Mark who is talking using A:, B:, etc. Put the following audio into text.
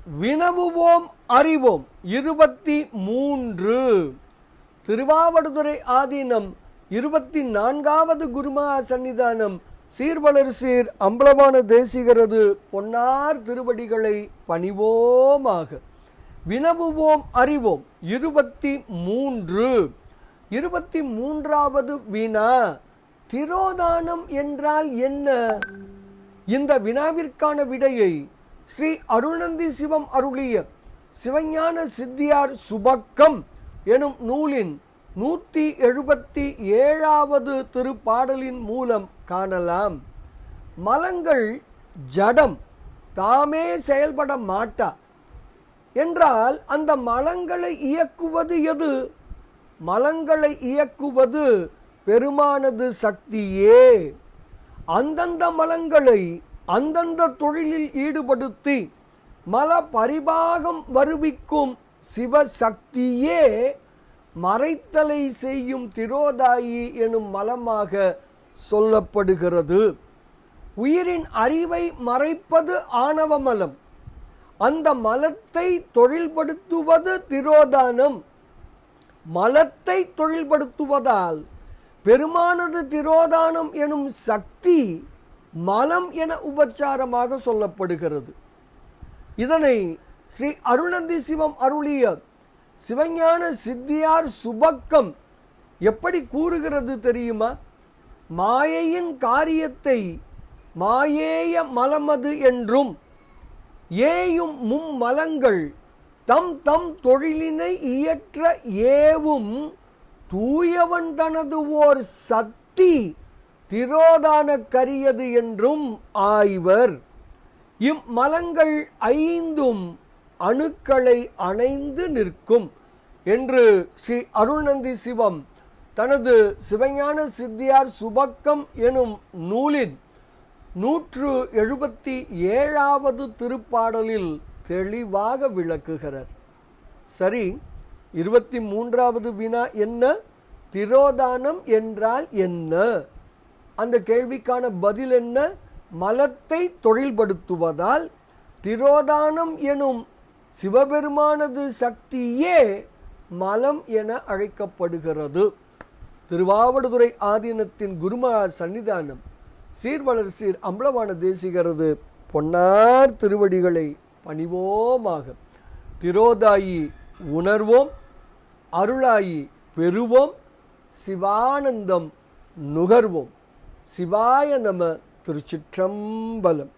A: வினவுவோம் அறிவோம் 23. திருவாவடுதுறை ஆதீனம் 24வது குருமகா சன்னிதானம் சீர்வளர் சீர் அம்பலவான தேசிகரது பொன்னார் திருவடிகளை பணிவோமாக. வினவுவோம் அறிவோம் 23. 23வது வினா, திரோதானம் என்றால் என்ன? இந்த வினாவிற்கான விடையை ஸ்ரீ அருள்நந்தி சிவம் அருளிய சிவஞான சித்தியார் சுபக்கம் எனும் நூலின் 177வது திருப்பாடலின் மூலம் காணலாம். மலங்கள் ஜடம், தாமே செயல்பட மாட்டா என்றால் அந்த மலங்களை இயக்குவது எது? மலங்களை இயக்குவது பெருமானது சக்தியே. அந்தந்த மலங்களை அந்தந்த தொழிலில் ஈடுபடுத்தி மல பரிபாகம் வருவிக்கும் சிவசக்தியே மறைத்தலை செய்யும் திரோதாயி எனும் மலமாக சொல்லப்படுகிறது. உயிரின் அறிவை மறைப்பது ஆணவ மலம். அந்த மலத்தை தொழில்படுத்துவது திரோதானம். மலத்தை தொழில்படுத்துவதால் பெருமானது திரோதானம் எனும் சக்தி மலம் என உபச்சாரமாக சொல்லப்படுகிறது. இதனை ஸ்ரீ அருள்நந்தி சிவம் அருளிய சிவஞான சித்தியார் சுபக்கம் எப்படி கூறுகிறது தெரியுமா? மாயையின் காரியத்தை மாயேய மலமது என்றும் ஏயும் மும்மலங்கள் தம் தம் தொழிலினை இயற்ற ஏவும் தூயவன் தனது ஓர் சக்தி திரோதான கரியது என்றும் ஆய்வர். இம்மலங்கள் ஐந்தும் அணுக்களை அணைந்து நிற்கும் என்று ஸ்ரீ அருள்நந்தி சிவம் தனது சிவஞான சித்தியார் சுபக்கம் எனும் நூலின் 177வது திருப்பாடலில் தெளிவாக விளக்குகிறார். சரி, 23வது வினா என்ன? திரோதானம் என்றால் என்ன? அந்த கேள்விக்கான பதில் என்ன? மலத்தை தொழில்படுத்துவதால் திரோதானம் எனும் சிவபெருமானது சக்தியே மலம் என அழைக்கப்படுகிறது. திருவாவடுதுறை ஆதீனத்தின் குருமகா சன்னிதானம் சீர்வளர் சீர் அம்பலவான தேசிகரது பொன்னார் திருவடிகளை பணிவோமாக. திரோதாயி உணர்வோம், அருளாயி பெறுவோம், சிவானந்தம் நுகர்வோம். சிவாய நம. திருச்சிற்றம்பலம்.